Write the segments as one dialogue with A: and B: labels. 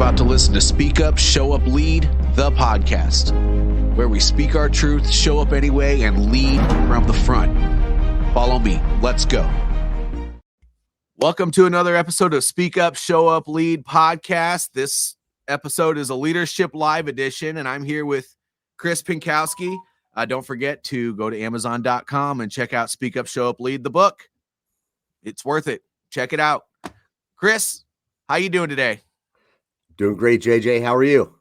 A: about to listen to Speak Up, Show Up, Lead, the podcast, where we speak our truth, show up anyway, and lead from the front. Follow me. Let's go. Welcome to another episode of Speak Up, Show Up, Lead podcast. This episode is a Leadership Live edition, and I'm here with Chris Pinkowski. Don't forget to go to Amazon.com and check out Speak Up, Show Up, Lead, the book. It's worth it. Check it out. Chris, how you doing today?
B: Doing great, JJ. How are you?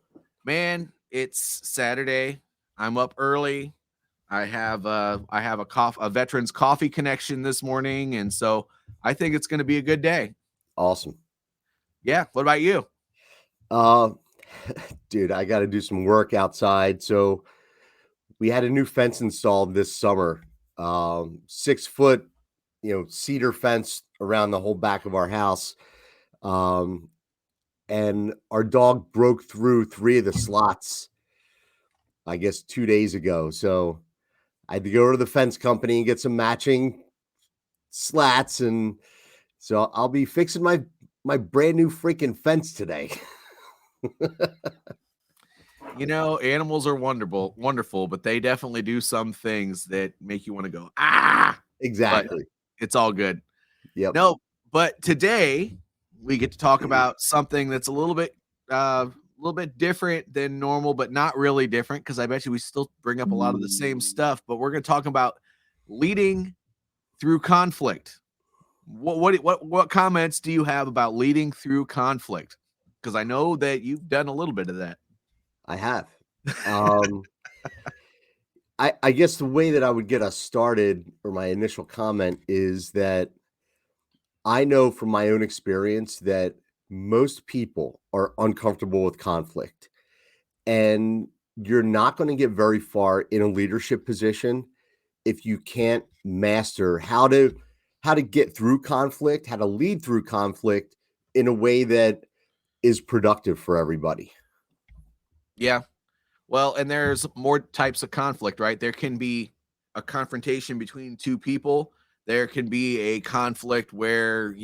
A: Man, it's Saturday. I'm up early. I have a veterans coffee connection this morning, and so I think it's going to be a good day.
B: Awesome.
A: Yeah. What about you?
B: Dude, I got to do some work outside. So we had a new fence installed this summer. 6 foot, cedar fence around the whole back of our house. And our dog broke through 3 of the slots, I guess 2 days ago. So I had to go to the fence company and get some matching slats. And so I'll be fixing my brand new freaking fence today.
A: Animals are wonderful, but they definitely do some things that make you want to go, ah!
B: Exactly.
A: But it's all good.
B: Yep.
A: No, but today we get to talk about something that's a little bit different than normal, but not really different, because I bet you we still bring up a lot of the same stuff. But we're going to talk about leading through conflict. What comments do you have about leading through conflict? Because I know that you've done a little bit of that.
B: I have. I guess the way that I would get us started, or my initial comment, is that I know from my own experience that most people are uncomfortable with conflict, and you're not going to get very far in a leadership position if you can't master how to get through conflict, how to lead through conflict in a way that is productive for everybody.
A: Yeah. Well, and there's more types of conflict, right? There can be a confrontation between two people. There can be a conflict where,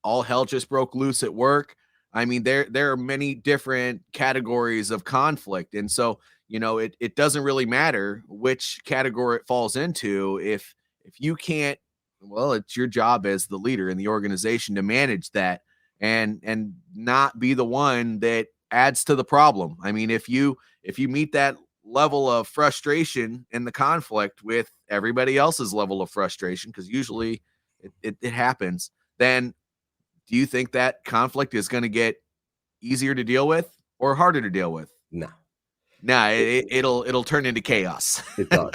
A: all hell just broke loose at work. I mean, there are many different categories of conflict. And so, it doesn't really matter which category it falls into. If you can't, well, it's your job as the leader in the organization to manage that and not be the one that adds to the problem. I mean, if you meet that level of frustration in the conflict with everybody else's level of frustration, because usually it happens, then do you think that conflict is going to get easier to deal with or harder to deal with?
B: No.
A: It'll turn into chaos.
B: It does.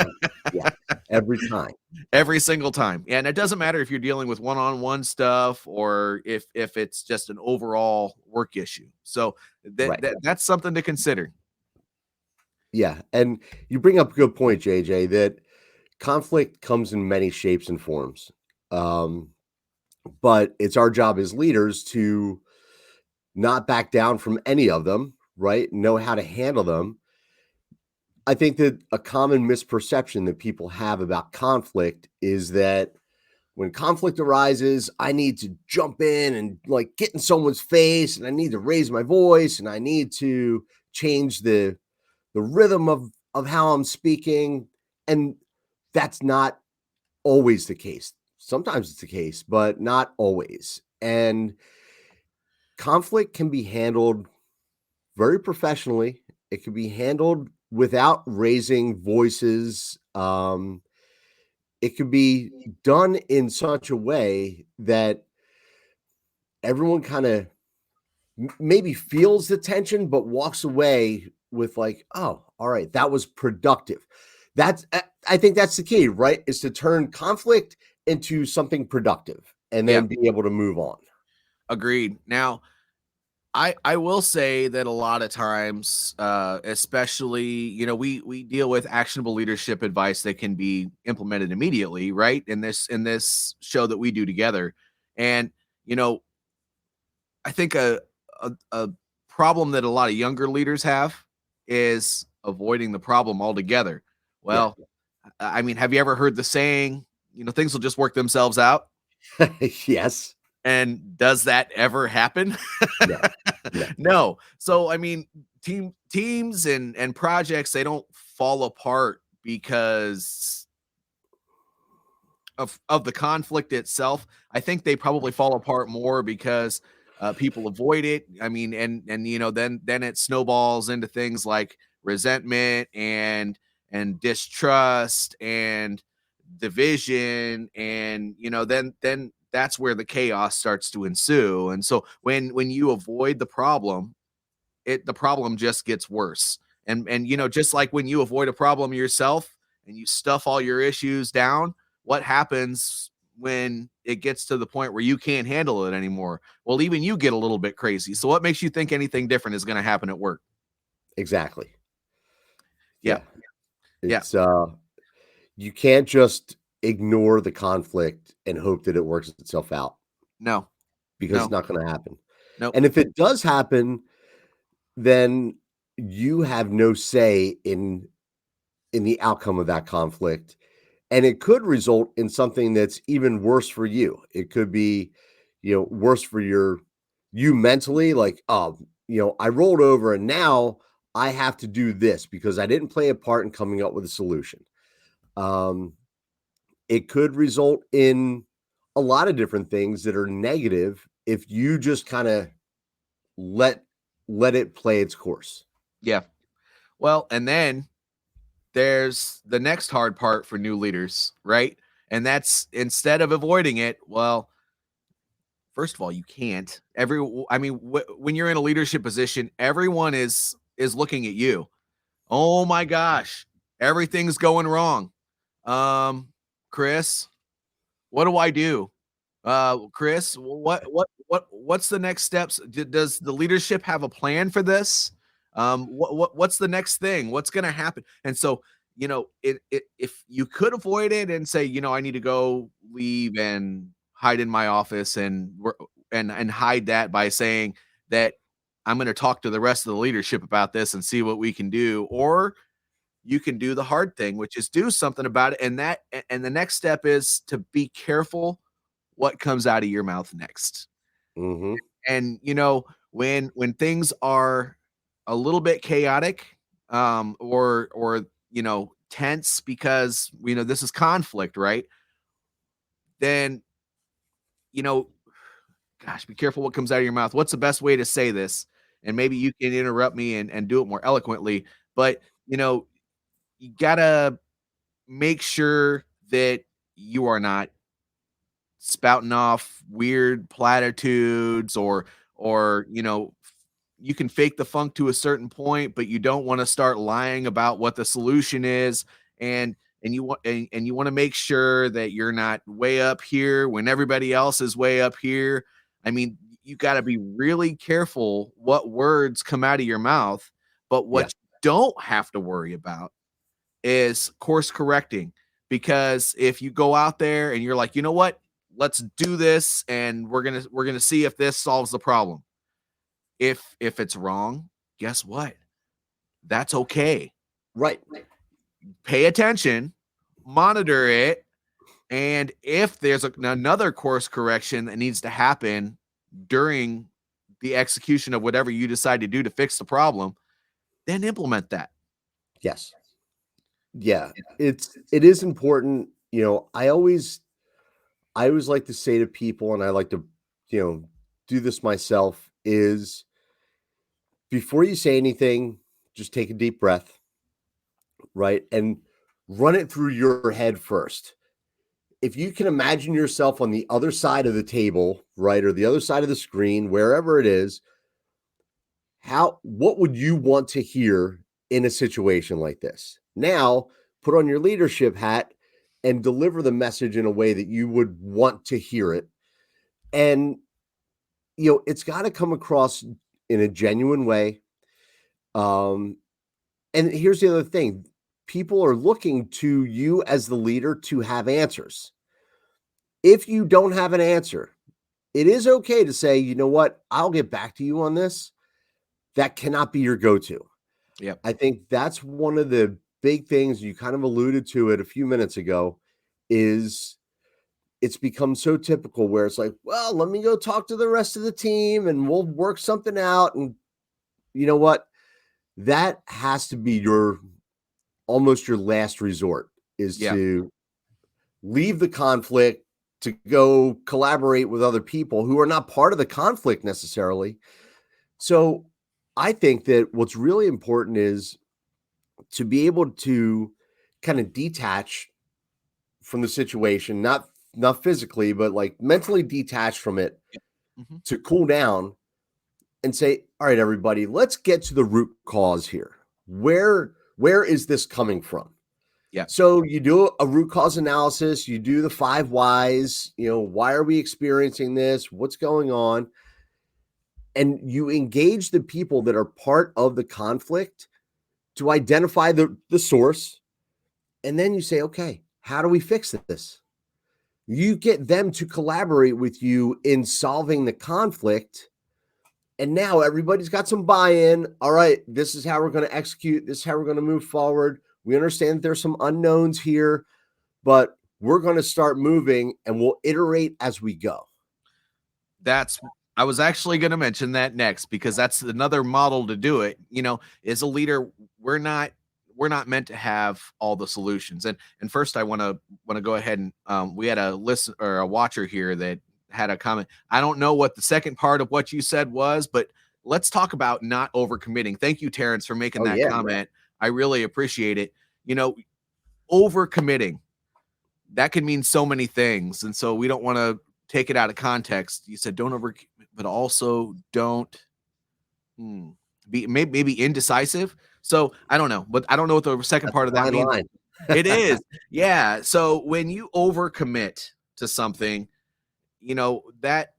B: Yeah. Every time.
A: Every single time. And it doesn't matter if you're dealing with one-on-one stuff or if it's just an overall work issue. So that's something to consider.
B: Yeah. And you bring up a good point, JJ, that conflict comes in many shapes and forms. But it's our job as leaders to not back down from any of them, right? Know how to handle them. I think that a common misperception that people have about conflict is that when conflict arises, I need to jump in and get in someone's face, and I need to raise my voice, and I need to change the rhythm of how I'm speaking. And that's not always the case. Sometimes it's the case, but not always. And conflict can be handled very professionally. It can be handled without raising voices. It could be done in such a way that everyone kind of maybe feels the tension, but walks away with oh, all right, that was productive. I think that's the key, right? Is to turn conflict into something productive and then be able to move on.
A: Agreed. Now, I will say that a lot of times, especially, we deal with actionable leadership advice that can be implemented immediately, right? In this show that we do together. And, I think a problem that a lot of younger leaders have is avoiding the problem altogether. Well, I mean, have you ever heard the saying, things will just work themselves out?
B: Yes.
A: And does that ever happen?
B: No, no,
A: No. So I mean, teams and projects, they don't fall apart because of the conflict itself. I think they probably fall apart more because people avoid it. I mean, and then it snowballs into things like resentment and distrust and division, and then that's where the chaos starts to ensue. And so when you avoid the problem just gets worse. And just like when you avoid a problem yourself and you stuff all your issues down, what happens when it gets to the point where you can't handle it anymore? Well, even you get a little bit crazy. So what makes you think anything different is going to happen at work?
B: exactly.
A: Yeah.
B: Yeah.
A: Yeah.
B: It's you can't just ignore the conflict and hope that it works itself out
A: No.
B: because it's
A: No.
B: not going to happen.
A: Nope.
B: And if it does happen, then you have no say in the outcome of that conflict, and it could result in something that's even worse for you. It could be, worse for you mentally, like, oh, I rolled over and now I have to do this because I didn't play a part in coming up with a solution. Um, it could result in a lot of different things that are negative if you just kind of let let it play its course.
A: Yeah. Well, and then there's the next hard part for new leaders, right? And that's, instead of avoiding it, well, first of all, you can't. I mean, when you're in a leadership position, everyone is looking at you. Oh my gosh, everything's going wrong. Um, Chris, what do I do? Chris, what's the next steps? Does the leadership have a plan for this? What's the next thing? What's going to happen? And so, if you could avoid it and say, I need to go leave and hide in my office and hide that by saying that I'm going to talk to the rest of the leadership about this and see what we can do, or you can do the hard thing, which is do something about it. And the next step is to be careful what comes out of your mouth next.
B: Mhm.
A: And when things are a little bit chaotic, or tense, because this is conflict, right? Then, you know gosh, be careful what comes out of your mouth. What's the best way to say this? And maybe you can interrupt me and do it more eloquently. But you gotta make sure that you are not spouting off weird platitudes, or you can fake the funk to a certain point, but you don't want to start lying about what the solution is. And you want to make sure that you're not way up here when everybody else is way up here. I mean, you got to be really careful what words come out of your mouth. But what
B: Yeah.
A: you don't have to worry about is course correcting. Because if you go out there and you're like, you know what, let's do this, and we're gonna see if this solves the problem. If it's wrong, guess what? That's okay.
B: Right.
A: Pay attention, monitor it, and if there's another course correction that needs to happen during the execution of whatever you decide to do to fix the problem, then implement that.
B: Yes. Yeah. It is important, I always like to say to people, and I like to, do this myself, is before you say anything, just take a deep breath, right? And run it through your head first. If you can imagine yourself on the other side of the table, right, or the other side of the screen, wherever it is, what would you want to hear in a situation like this? Now, put on your leadership hat and deliver the message in a way that you would want to hear it. And it's got to come across in a genuine way. Um, and here's the other thing: people are looking to you as the leader to have answers. If you don't have an answer, it is okay to say, you know what, I'll get back to you on this. That cannot be your go to.
A: Yep.
B: I think that's one of the big things you kind of alluded to it a few minutes ago is it's become so typical where it's like, well, let me go talk to the rest of the team and we'll work something out. And you know what? That has to be almost your last resort, is
A: Yeah.
B: to leave the conflict to go collaborate with other people who are not part of the conflict necessarily. So I think that what's really important is to be able to kind of detach from the situation, not physically, but like mentally detach from it,
A: Hmm.
B: to cool down and say, all right, everybody, let's get to the root cause here. Where is this coming from?
A: Yeah.
B: So you do a root cause analysis, you do the 5 whys, why are we experiencing this? What's going on? And you engage the people that are part of the conflict to identify the source. And then you say, okay, how do we fix this? You get them to collaborate with you in solving the conflict. And now everybody's got some buy-in. All right, this is how we're going to execute. This is how we're going to move forward. We understand that there's some unknowns here, but we're going to start moving and we'll iterate as we go.
A: I was actually going to mention that next, because that's another model to do it. As a leader, we're not meant to have all the solutions. And first, I want to go ahead and we had a listen or a watcher here that had a comment. I don't know what the second part of what you said was, but let's talk about not overcommitting. Thank you, Terrence, for making
B: Oh,
A: that
B: yeah.
A: comment. I really appreciate it. Overcommitting, that can mean so many things, and so we don't want to take it out of context. You said don't over, but also don't be maybe indecisive. So I don't know, but I don't know what the second
B: That's a
A: part of that
B: fine
A: means.
B: line.
A: It is, yeah. So when you overcommit to something, that,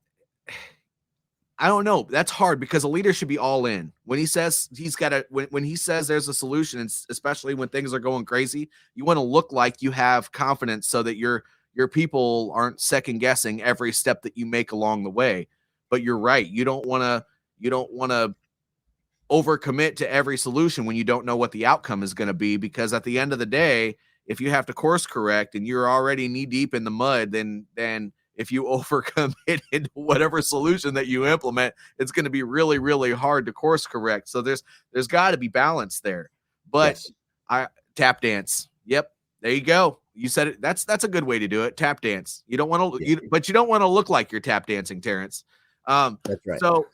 A: I don't know. That's hard, because a leader should be all in. When he says he's got a when he says there's a solution, and especially when things are going crazy, you want to look like you have confidence so that your people aren't second guessing every step that you make along the way. But you're right. You don't want to overcommit to every solution when you don't know what the outcome is going to be, because at the end of the day, if you have to course correct and you're already knee deep in the mud, then if you overcommit into whatever solution that you implement, it's going to be really, really hard to course correct. So there's got to be balance there. But
B: Yes.
A: I tap dance. Yep, there you go. You said it. That's a good way to do it. Tap dance. You don't want to, but you don't want to look like you're tap dancing, Terrence.
B: That's right.
A: So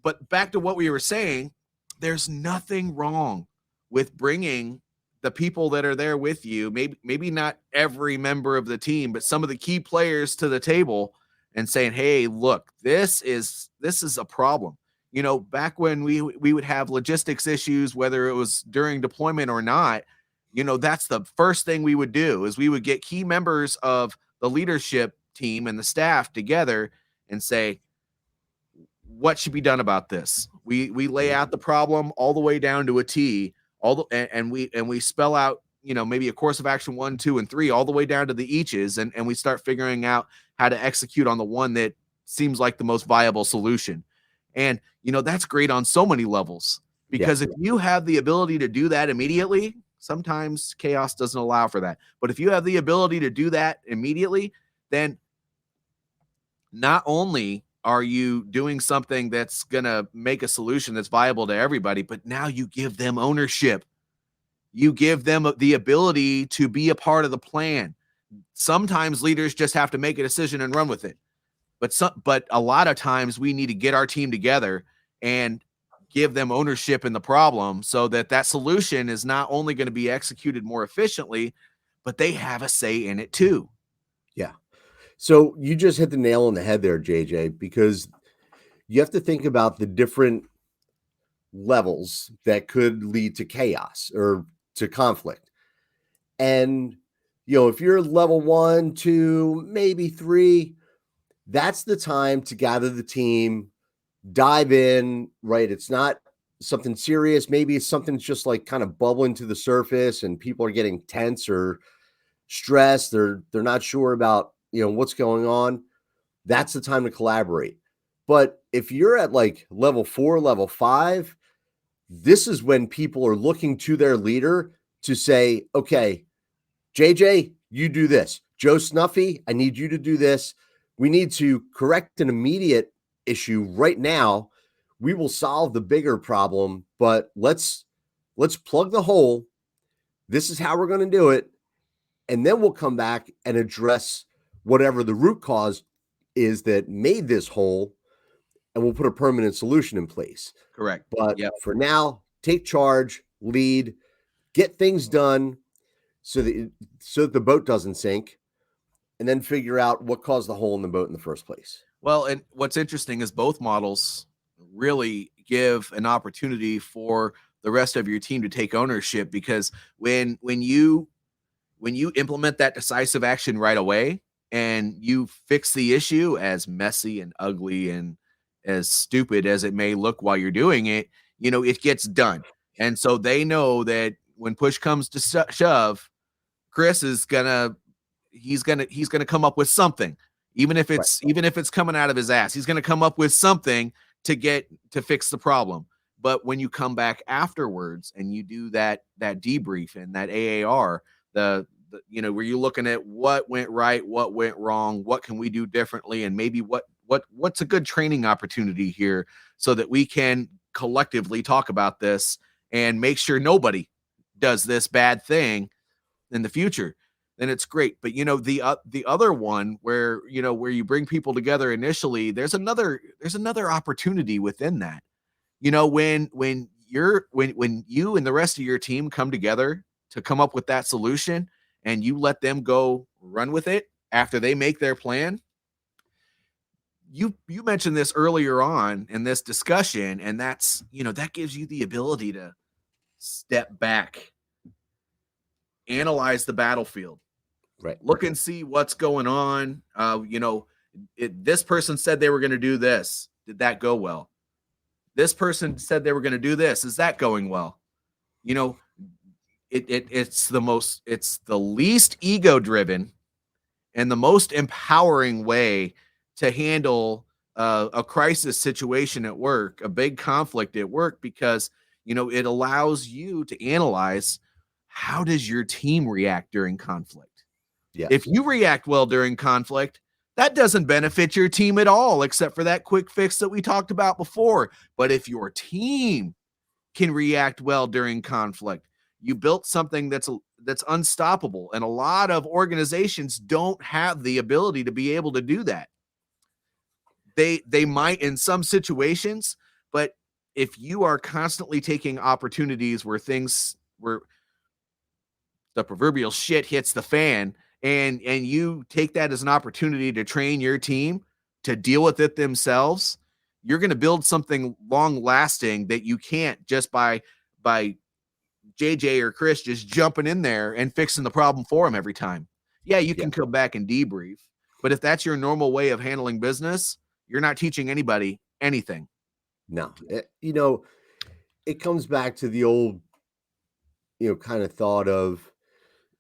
A: but back to what we were saying, there's nothing wrong with bringing the people that are there with you, maybe not every member of the team, but some of the key players to the table, and saying, "Hey, look, this is a problem." Back when we would have logistics issues, whether it was during deployment or not, that's the first thing we would do, is we would get key members of the leadership team and the staff together and say, what should be done about this. We lay out the problem all the way down to a T, and we spell out, maybe a course of action 1, 2, and 3, all the way down to the eaches, and we start figuring out how to execute on the one that seems like the most viable solution. And that's great on so many levels,
B: Yeah.
A: because if you have the ability to do that immediately, sometimes chaos doesn't allow for that. But if you have the ability to do that immediately, then not only are you doing something that's going to make a solution that's viable to everybody, but now you give them ownership. You give them the ability to be a part of the plan. Sometimes leaders just have to make a decision and run with it. But a lot of times we need to get our team together and give them ownership in the problem, so that solution is not only going to be executed more efficiently, but they have a say in it too.
B: Yeah. So you just hit the nail on the head there, JJ, because you have to think about the different levels that could lead to chaos or to conflict. And, if you're level 1, 2, maybe 3, that's the time to gather the team, dive in, right? It's not something serious. Maybe it's something just like kind of bubbling to the surface and people are getting tense or stressed. They're not sure about, what's going on. That's the time to collaborate. But if you're at like level 4, level 5, this is when people are looking to their leader to say, okay, JJ, you do this. Joe Snuffy, I need you to do this. We need to correct an immediate issue right now. We will solve the bigger problem, but let's plug the hole. This is how we're going to do it, and then we'll come back and address whatever the root cause is that made this hole, and we'll put a permanent solution in place.
A: Correct.
B: But
A: Yep.
B: for now, take charge, lead, get things done so that the boat doesn't sink, and then figure out what caused the hole in the boat in the first place.
A: Well, and what's interesting is both models really give an opportunity for the rest of your team to take ownership, because when you implement that decisive action right away and you fix the issue, as messy and ugly and as stupid as it may look while you're doing it, it gets done. And so they know that when push comes to shove, Chris is he's gonna come up with something, even if
B: Right.
A: it's coming out of his ass. He's gonna come up with something to fix the problem. But when you come back afterwards and you do that debrief and that AAR, where you're looking at what went right, what went wrong, what can we do differently, and maybe what's a good training opportunity here so that we can collectively talk about this and make sure nobody does this bad thing in the future, then it's great. But the other one where you bring people together initially, there's another opportunity within that. When you and the rest of your team come together to come up with that solution, and you let them go run with it after they make their plan. You mentioned this earlier on in this discussion, and that gives you the ability to step back, analyze the battlefield,
B: Right.
A: look and see what's going on. This person said they were going to do this. Did that go well? This person said they were going to do this. Is that going well? It's the least ego driven and the most empowering way to handle a crisis situation at work, a big conflict at work, because it allows you to analyze, how does your team react during conflict. If
B: Yes.
A: you react well during conflict, that doesn't benefit your team at all, except for that quick fix that we talked about before. But if your team can react well during conflict, you built something that's unstoppable, and a lot of organizations don't have the ability to be able to do that. They might in some situations, but if you are constantly taking opportunities where the proverbial shit hits the fan, and you take that as an opportunity to train your team to deal with it themselves, you're going to build something long lasting that you can't just by JJ or Chris just jumping in there and fixing the problem for them every time. Yeah, you
B: Yeah.
A: can come back and debrief, but if that's your normal way of handling business, you're not teaching anybody anything.
B: No. It comes back to the old, kind of thought of,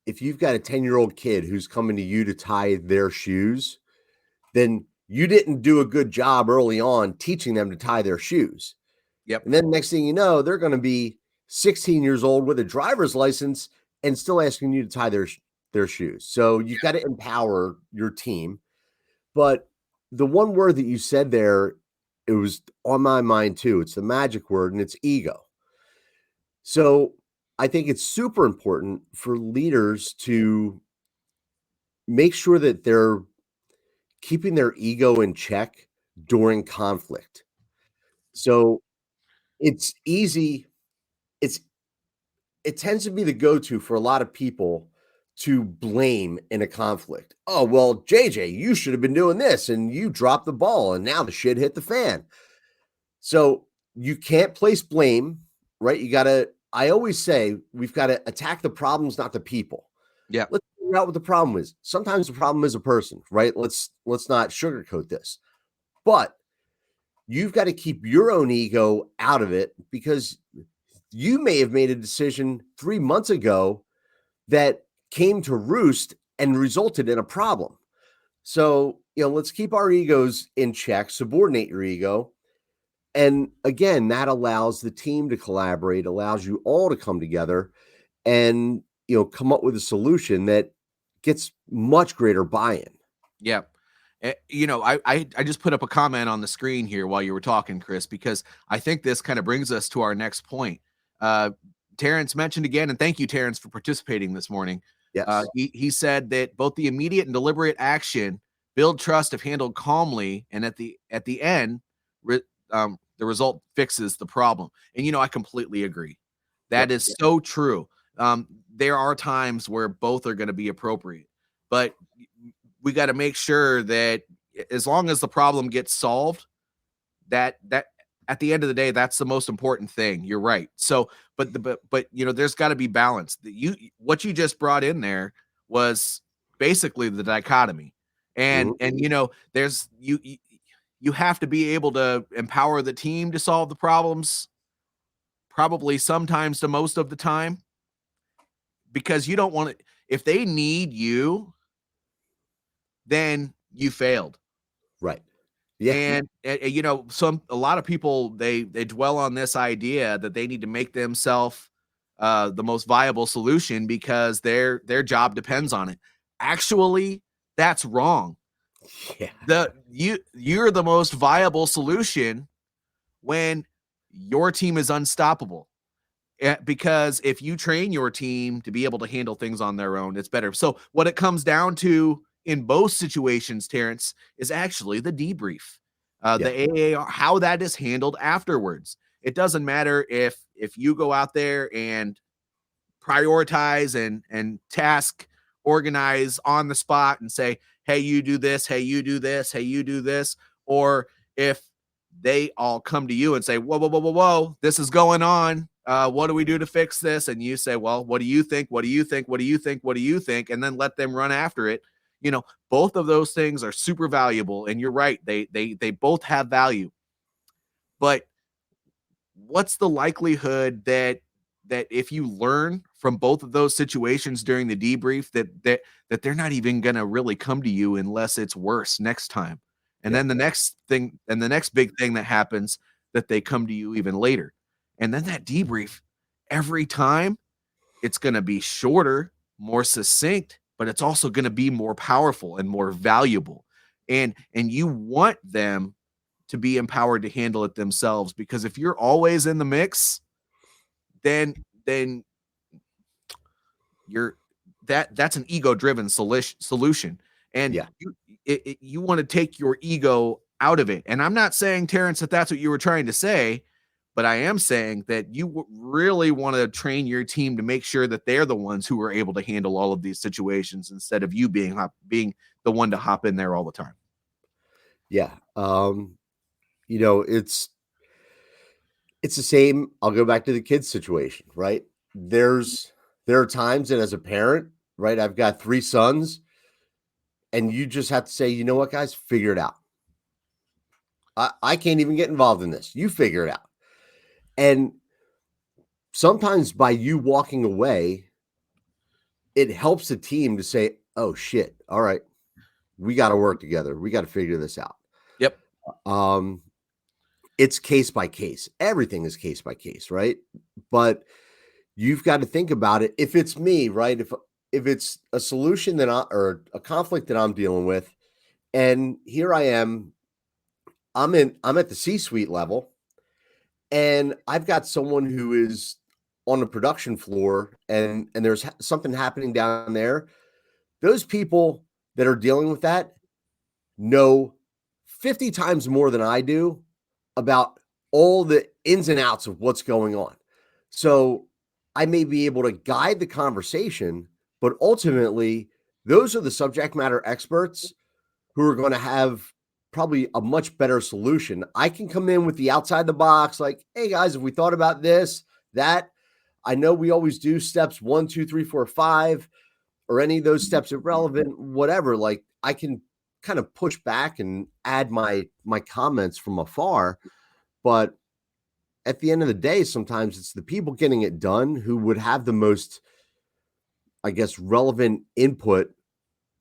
B: if you've got a 10-year-old kid who's coming to you to tie their shoes, then you didn't do a good job early on teaching them to tie their shoes.
A: Yep.
B: And then next thing you know, they're going to be 16 years old with a driver's license and still asking you to tie their shoes. So you've got to empower your team. But the one word that you said there, it was on my mind too. It's the magic word, and it's ego. So I think it's super important for leaders to make sure that they're keeping their ego in check during conflict. So it's easy. It's it tends to be the go-to for a lot of people to blame in a conflict. Oh, well, JJ, you should have been doing this and you dropped the ball and now the shit hit the fan. So you can't place blame, right? I always say we've got to attack the problems, not the people.
A: Yep.
B: Let's figure out what the problem is. Sometimes the problem is a person, right? Let's not sugarcoat this. But you've got to keep your own ego out of it, because you may have made a decision 3 months ago that came to roost and resulted in a problem. So, let's keep our egos in check, subordinate your ego. And again, that allows the team to collaborate, allows you all to come together and, come up with a solution that gets much greater buy-in.
A: Yeah. I just put up a comment on the screen here while you were talking, Chris, because I think this kind of brings us to our next point. Uh, Terrence mentioned again, and thank you, Terrence, for participating this morning.
B: Yes.
A: He said that both the immediate and deliberate action build trust if handled calmly, and at the end, the result fixes the problem. And I completely agree. That
B: Yep.
A: is so true. There are times where both are going to be appropriate, but we got to make sure that as long as the problem gets solved, that at the end of the day, that's the most important thing. You're right. So, but there's got to be balance. What you just brought in there was basically the dichotomy, and
B: Mhm.
A: there's you have to be able to empower the team to solve the problems, probably sometimes to most of the time, because you don't want to. If they need you, then you failed.
B: Right. Yeah.
A: A lot of people they dwell on this idea that they need to make themselves the most viable solution because their job depends on it. Actually, that's wrong.
B: Yeah.
A: You're the most viable solution when your team is unstoppable. Because if you train your team to be able to handle things on their own, it's better. So what it comes down to in both situations, Terrence, is actually the debrief,
B: Yeah.
A: the AAR, how that is handled afterwards. It doesn't matter if you go out there and prioritize and task organize on the spot and say, hey, you do this, hey, you do this, hey, you do this, or if they all come to you and say, whoa, whoa, whoa, whoa, whoa, this is going on. What do we do to fix this? And you say, well, what do you think? What do you think? What do you think? What do you think? And then let them run after it. Both of those things are super valuable. And you're right. They both have value. But what's the likelihood that if you learn from both of those situations during the debrief that they're not even going to really come to you unless it's worse next time, and
B: Yeah.
A: then the next big thing that happens, that they come to you even later, and then that debrief every time, it's going to be shorter, more succinct, but it's also going to be more powerful and more valuable, and you want them to be empowered to handle it themselves, because if you're always in the mix, then you're that's an ego driven solution, and
B: Yeah.
A: you want to take your ego out of it. And I'm not saying, Terrence, that that's what you were trying to say, but I am saying that you really want to train your team to make sure that they're the ones who are able to handle all of these situations instead of you being the one to hop in there all the time.
B: Yeah. It's the same. I'll go back to the kids situation, right? There are times that as a parent, right? I've got 3 sons, and you just have to say, you know what, guys, figure it out. I can't even get involved in this. You figure it out. And sometimes by you walking away, it helps the team to say, oh shit, all right, we got to work together. We got to figure this out.
A: Yep.
B: Um, it's case by case. Everything is case by case, right? But you've got to think about it. If it's me, right? If it's a solution or a conflict that I'm dealing with, and here I am, I'm at the C-suite level, and I've got someone who is on the production floor, and there's something happening down there. Those people that are dealing with that know 50 times more than I do about all the ins and outs of what's going on. So I may be able to guide the conversation, but ultimately, those are the subject matter experts who are going to have probably a much better solution. I can come in with the outside the box, like, hey guys, have we thought about this, that? I know we always do steps 1, 2, 3, 4, 5, or any of those steps irrelevant, whatever. Like I can kind of push back and add my comments from afar. But at the end of the day, sometimes it's the people getting it done who would have the most, I guess, relevant input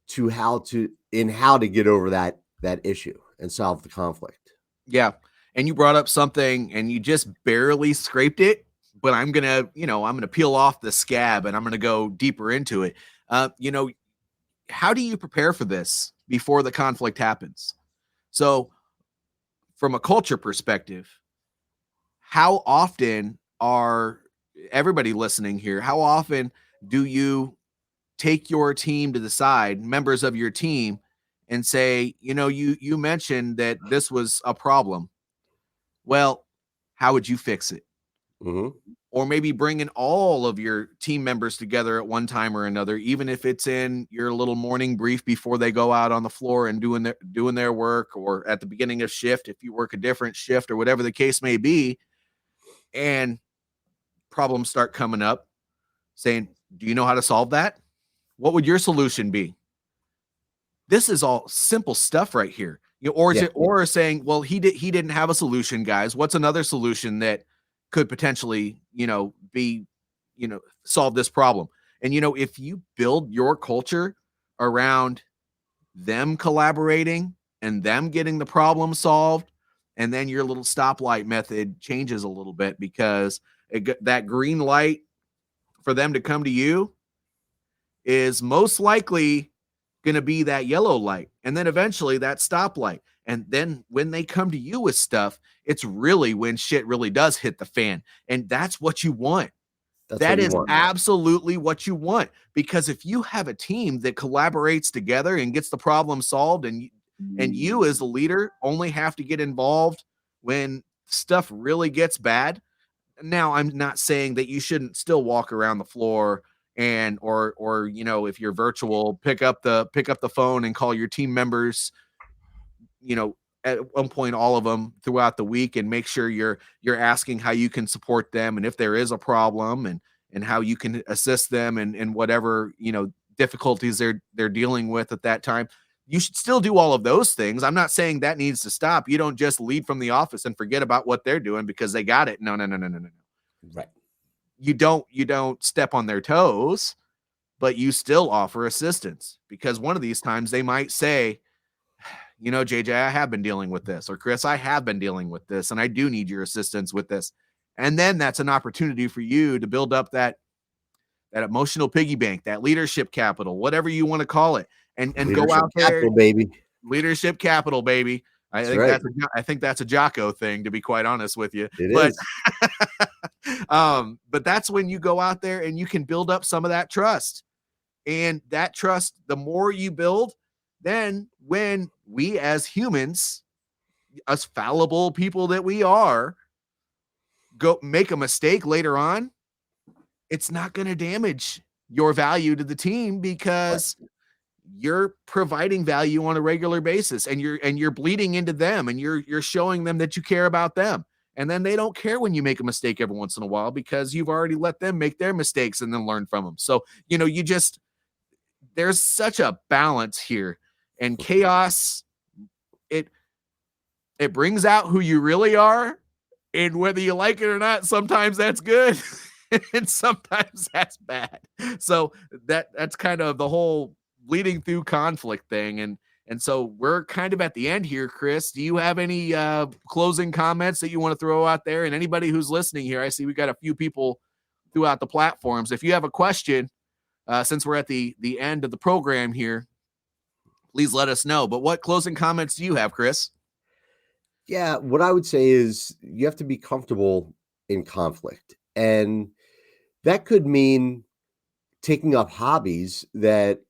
B: to how to get over that issue and solve the conflict.
A: Yeah. And you brought up something and you just barely scraped it, but I'm gonna peel off the scab and I'm gonna go deeper into it. Uh, you know, how do you prepare for this before the conflict happens? So, from a culture perspective, how often are everybody listening here? How often do you take your team to the side, members of your team, and say, you mentioned that this was a problem. Well, how would you fix it?
B: Mhm.
A: Or maybe bringing all of your team members together at one time or another, even if it's in your little morning brief before they go out on the floor and doing their work, or at the beginning of shift if you work a different shift or whatever the case may be, and problems start coming up, saying, "Do you know how to solve that? What would your solution be?" This is all simple stuff right here. Or is
B: Yeah,
A: it, or saying, "Well, he didn't have a solution, guys. What's another solution that could potentially, be, solve this problem?" And if you build your culture around them collaborating and them getting the problem solved, and then your little stoplight method changes a little bit, because that green light for them to come to you is most likely going to be that yellow light, and then eventually that stoplight. And then when they come to you with stuff, it's really when shit really does hit the fan. And that's what you want.
B: that's what
A: That
B: you
A: is
B: want.
A: absolutely what you want. Because if you have a team that collaborates together and gets the problem solved, and you as the leader only have to get involved when stuff really gets bad. Now, I'm not saying that you shouldn't still walk around the floor, and or if you're virtual, pick up the phone and call your team members, you know at one point, all of them throughout the week, and make sure you're asking how you can support them, and if there is a problem, and how you can assist them, and whatever difficulties they're dealing with at that time. You should still do all of those things. I'm not saying that needs to stop. You don't just lead from the office and forget about what they're doing because they got it. No, no, no, no, no, no.
B: Right.
A: You don't step on their toes, but you still offer assistance, because one of these times they might say, JJ, I have been dealing with this, or Chris, I have been dealing with this, and I do need your assistance with this. And then that's an opportunity for you to build up that emotional piggy bank, that leadership capital, whatever you want to call it, and go
B: Leadership
A: out there.
B: capital, baby.
A: Leadership capital, baby. I
B: That's
A: think
B: right.
A: that's a Jocko thing, to be quite honest with you.
B: It
A: But
B: is.
A: but that's when you go out there and you can build up some of that trust. And that trust, the more you build, then when we as humans, us fallible people that we are, go make a mistake later on, it's not going to damage your value to the team,
B: Right.
A: because you're providing value on a regular basis, and you're bleeding into them, and you're showing them that you care about them. And then they don't care when you make a mistake every once in a while, because you've already let them make their mistakes and then learn from them. So, you just there's such a balance here. And chaos, it it brings out who you really are, and whether you like it or not, sometimes that's good and sometimes that's bad. So that's kind of the whole leading through conflict thing. And so we're kind of at the end here. Chris, do you have any closing comments that you want to throw out there? And anybody who's listening here, I see we got a few people throughout the platforms. If you have a question, since we're at the end of the program here, please let us know. But what closing comments do you have, Chris?
B: Yeah, what I would say is you have to be comfortable in conflict. And that could mean taking up hobbies that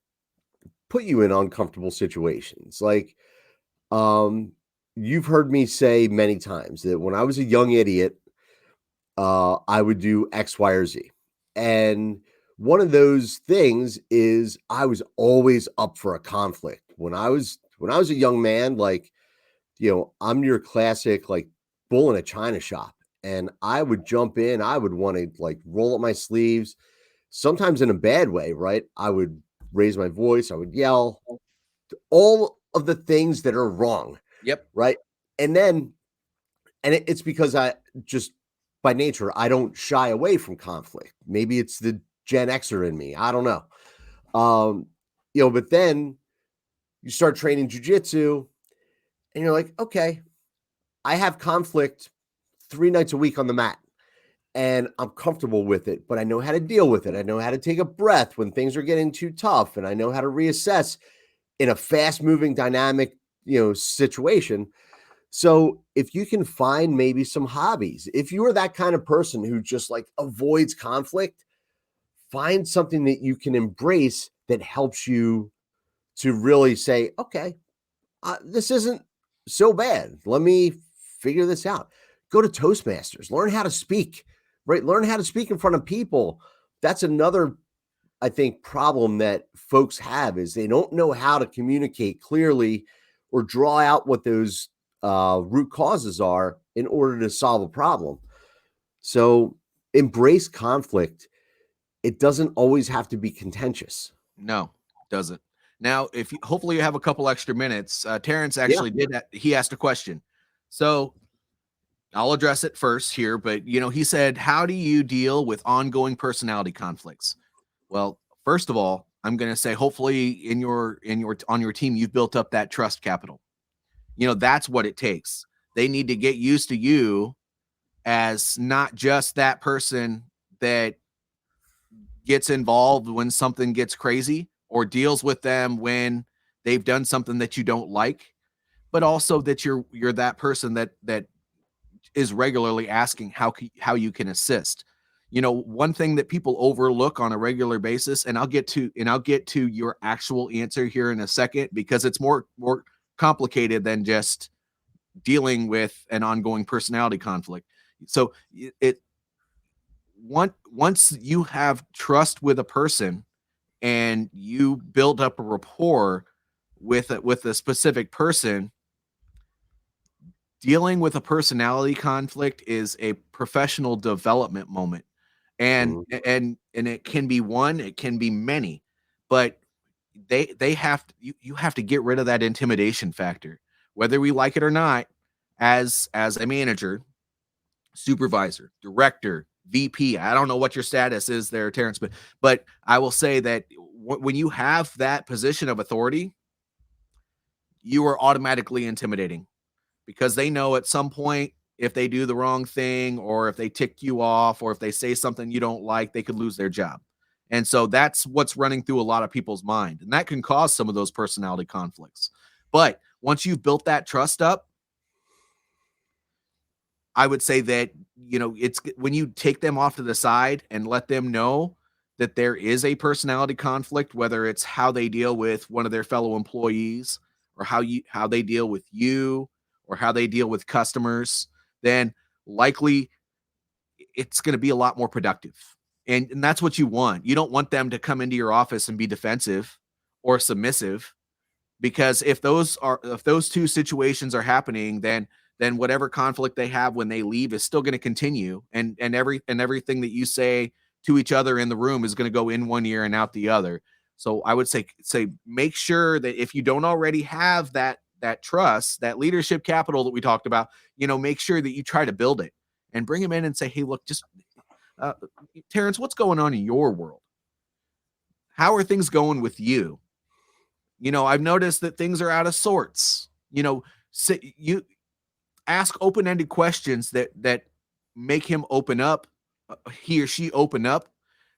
B: put you in uncomfortable situations. Like, um, you've heard me say many times that when I was a young idiot, I would do X, Y, or Z. And one of those things is I was always up for a conflict. When I was a young man, like, I'm your classic like bull in a china shop. And I would jump in, I would want to like roll up my sleeves, sometimes in a bad way, right? I would raise my voice, I would yell, all of the things that are wrong,
A: Yep.
B: right? And then it's because I just by nature I don't shy away from conflict. Maybe it's the Gen Xer in me. I don't know. Um, but then you start training jujitsu and you're like, okay, I have conflict 3 nights a week on the mat. and I'm comfortable with it, but I know how to deal with it. I know how to take a breath when things are getting too tough, and I know how to reassess in a fast-moving, dynamic, situation. So if you can find maybe some hobbies, if you are that kind of person who just like avoids conflict, find something that you can embrace that helps you to really say, okay, this isn't so bad. Let me figure this out. Go to Toastmasters, learn how to speak, right? Learn how to speak in front of people. That's another, I think, problem that folks have is they don't know how to communicate clearly or draw out what those root causes are in order to solve a problem. So embrace conflict. It doesn't always have to be contentious.
A: No, doesn't. Now, if you, hopefully you have a couple extra minutes, Terrence
B: Yeah.
A: actually did. He asked a question, so I'll address it first here. But he said, "How do you deal with ongoing personality conflicts?" Well, first of all, I'm going to say, hopefully in your on your team, you've built up that trust capital. That's what it takes. They need to get used to you as not just that person that gets involved when something gets crazy or deals with them when they've done something that you don't like, but also that you're that person that is regularly asking how you can assist. One thing that people overlook on a regular basis, and I'll get to your actual answer here in a second, because it's more complicated than just dealing with an ongoing personality conflict. So it once you have trust with a person and you build up a rapport with a specific person, dealing with a personality conflict is a professional development moment. And
B: Mhm.
A: and it can be one, it can be many, but they have to, you have to get rid of that intimidation factor, whether we like it or not. As a manager, supervisor, director, VP. I don't know what your status is there, Terrence, but I will say that when you have that position of authority, you are automatically intimidating, because they know at some point, if they do the wrong thing, or if they tick you off, or if they say something you don't like, they could lose their job. And so that's what's running through a lot of people's mind. And that can cause some of those personality conflicts. But once you've built that trust up, I would say that, it's when you take them off to the side and let them know that there is a personality conflict, whether it's how they deal with one of their fellow employees, or how they deal with you, or how they deal with customers, then likely it's going to be a lot more productive. And that's what you want. You don't want them to come into your office and be defensive or submissive, because if those two situations are happening, then whatever conflict they have when they leave is still going to continue, and everything that you say to each other in the room is going to go in one ear and out the other. So I would say make sure that if you don't already have that trust, that leadership capital that we talked about, make sure that you try to build it and bring them in and say, hey, look, just uh, Terrence, what's going on in your world? How are things going with you? I've noticed that things are out of sorts. You ask open-ended questions that make him open up, he or she open up,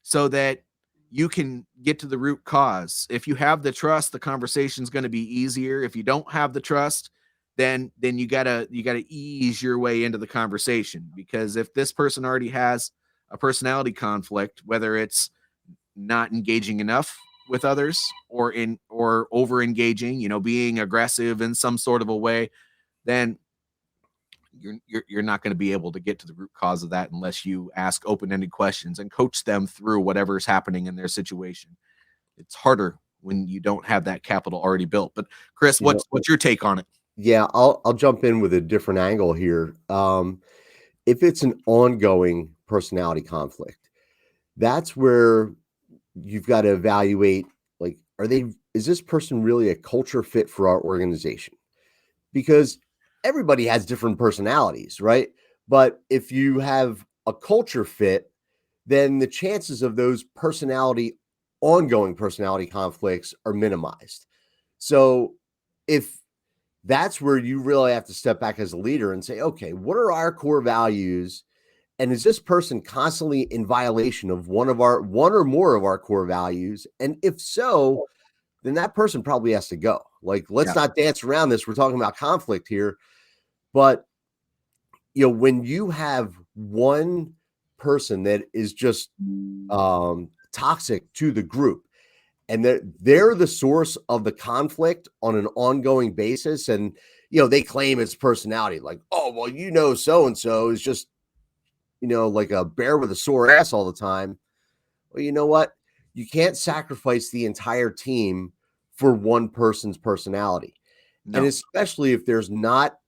A: so that you can get to the root cause. If you have the trust, the conversation's going to be easier. If you don't have the trust, then you gotta ease your way into the conversation, because if this person already has a personality conflict, whether it's not engaging enough with others, or over engaging, being aggressive in some sort of a way, then you're not going to be able to get to the root cause of that unless you ask open-ended questions and coach them through whatever's happening in their situation. It's harder when you don't have that capital already built. But Chris,
B: You know,
A: what's your take on it?
B: yeah, I'll jump in with a different angle here. If it's an ongoing personality conflict, that's where you've got to evaluate, like, is this person really a culture fit for our organization? Because everybody has different personalities, right? But if you have a culture fit, then the chances of those ongoing personality conflicts are minimized. So if that's where you really have to step back as a leader and say, okay, what are our core values? And is this person constantly in violation of one or more of our core values? And if so, then that person probably has to go. Like, let's
A: Yeah.
B: not dance around this. We're talking about conflict here. But when you have one person that is just toxic to the group, and they're the source of the conflict on an ongoing basis, and they claim it's personality, like, oh well, so and so is just like a bear with a sore ass all the time. Well, you know what? You can't sacrifice the entire team for one person's personality. And
A: No.
B: especially if there's not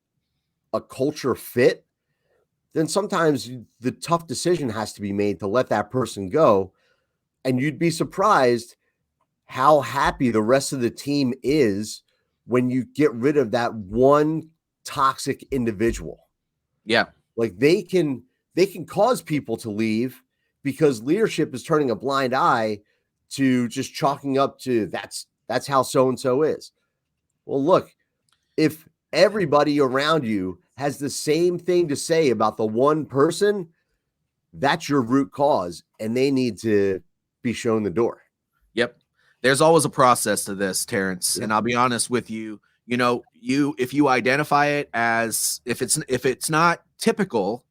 B: a culture fit, then sometimes the tough decision has to be made to let that person go. And you'd be surprised how happy the rest of the team is when you get rid of that one toxic individual.
A: Yeah.
B: Like, they can cause people to leave because leadership is turning a blind eye to just chalking up to that's how so and so is. Well, look, if everybody around you has the same thing to say about the one person, that's your root cause, and they need to be shown the door.
A: Yep. There's always a process to this, Terrence.
B: Yeah.
A: And I'll be honest with you, if you identify it as if it's not typical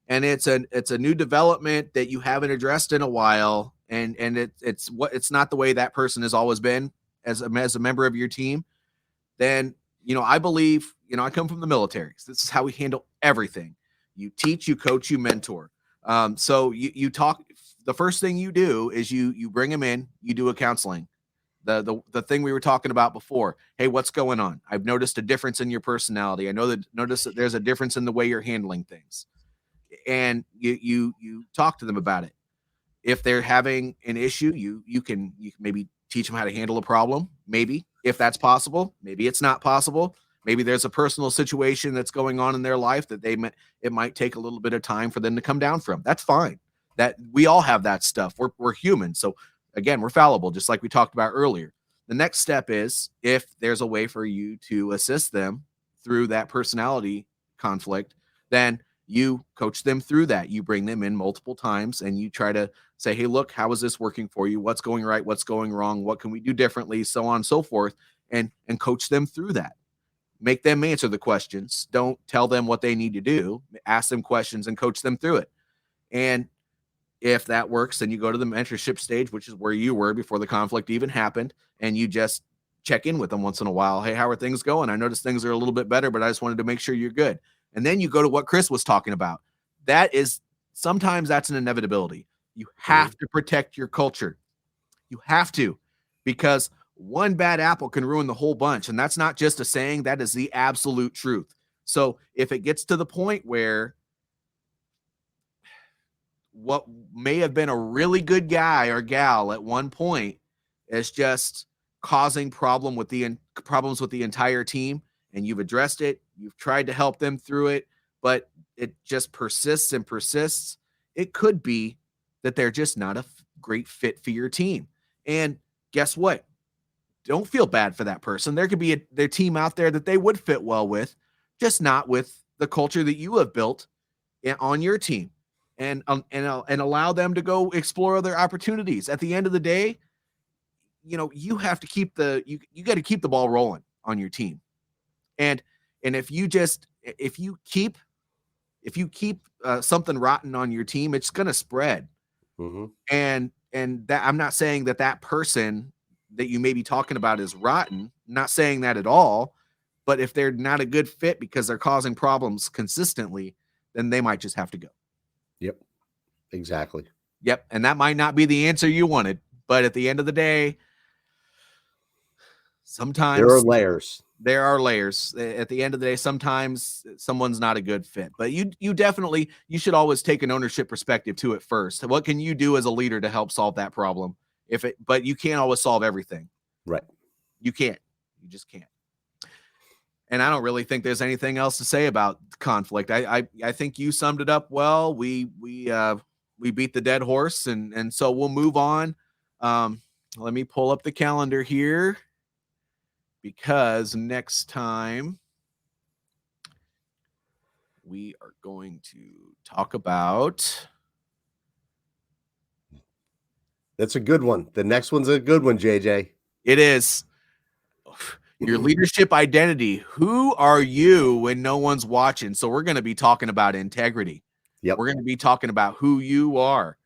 A: and it's a new development that you haven't addressed in a while, and it's not the way that person has always been as a member of your team, then I believe, I come from the military. So this is how we handle everything. You teach, you coach, you mentor. So you talk. The first thing you do is you bring them in, you do a counseling. The thing we were talking about before. Hey, what's going on? I've noticed a difference in your personality. Notice that there's a difference in the way you're handling things, and you talk to them about it. If they're having an issue, you can maybe teach them how to handle a problem. Maybe if that's possible. Maybe it's not possible. Maybe there's a personal situation that's going on in their life that it might take a little bit of time for them to come down from. That's fine. That we all have that stuff. We're human. So again, we're fallible, just like we talked about earlier. The next step is if there's a way for you to assist them through that personality conflict, then you coach them through that. You bring them in multiple times and you try to say, hey, look, how is this working for you? What's going right? What's going wrong? What can we do differently? So on and so forth. And coach them through that. Make them answer the questions. Don't tell them what they need to do. Ask them questions and coach them through it. And if that works, then you go to the mentorship stage, which is where you were before the conflict even happened. And you just check in with them once in a while. Hey, how are things going? I noticed things are a little bit better, but I just wanted to make sure you're good. And then you go to what Chris was talking about. Sometimes that's an inevitability. You have to protect your culture. You have to, because one bad apple can ruin the whole bunch. And that's not just a saying, that is the absolute truth. So if it gets to the point where what may have been a really good guy or gal at one point is just causing problems with the entire team, and you've addressed it, you've tried to help them through it, but it just persists and persists, it could be that they're just not a great fit for your team. And guess what? Don't feel bad for that person. There could be their team out there that they would fit well with, just not with the culture that you have built on your team. And allow them to go explore other opportunities. At the end of the day, you have to keep you got to keep the ball rolling on your team. And if you keep something rotten on your team, it's going to spread.
B: Mm-hmm.
A: And that, I'm not saying that person that you may be talking about is rotten. I'm not saying that at all. But if they're not a good fit because they're causing problems consistently, then they might just have to go.
B: Yep. Exactly.
A: Yep. And that might not be the answer you wanted. But at the end of the day,
B: There are
A: sometimes
B: layers.
A: there are layers. At the end of the day, sometimes someone's not a good fit. But you should always take an ownership perspective to it first. What can you do as a leader to help solve that problem? But you can't always solve everything.
B: Right.
A: You can't. You just can't. And I don't really think there's anything else to say about conflict. I think you summed it up well. We beat the dead horse, and so we'll move on. Let me pull up the calendar here, because next time we are going to talk about.
B: That's a good one. The next one's a good one, JJ.
A: It is your leadership identity. Who are you when no one's watching? So we're going to be talking about integrity.
B: Yep.
A: We're going to be talking about who you are.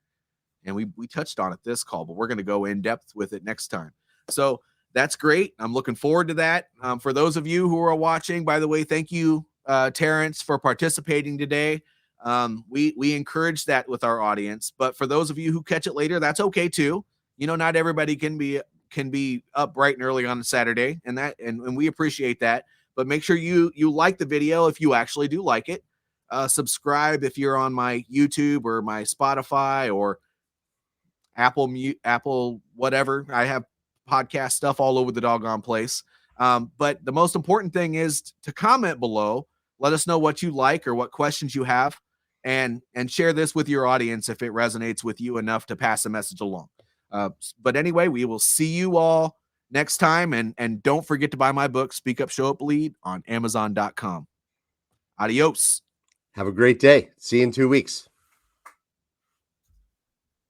A: And we touched on it this call, but we're going to go in depth with it next time. So that's great. I'm looking forward to that. For those of you who are watching, by the way, thank you, Terrence, for participating today. We encourage that with our audience, but for those of you who catch it later, that's okay too. You know, not everybody can be up bright and early on a Saturday, and we appreciate that. But make sure you like the video if you actually do like it. Subscribe if you're on my YouTube or my Spotify or Apple, whatever. I have podcast stuff all over the doggone place. But the most important thing is to comment below. Let us know what you like or what questions you have, and share this with your audience if it resonates with you enough to pass a message along. But anyway, we will see you all next time. And don't forget to buy my book, Speak Up, Show Up, Lead, on Amazon.com. Adios.
B: Have a great day. See you in 2 weeks.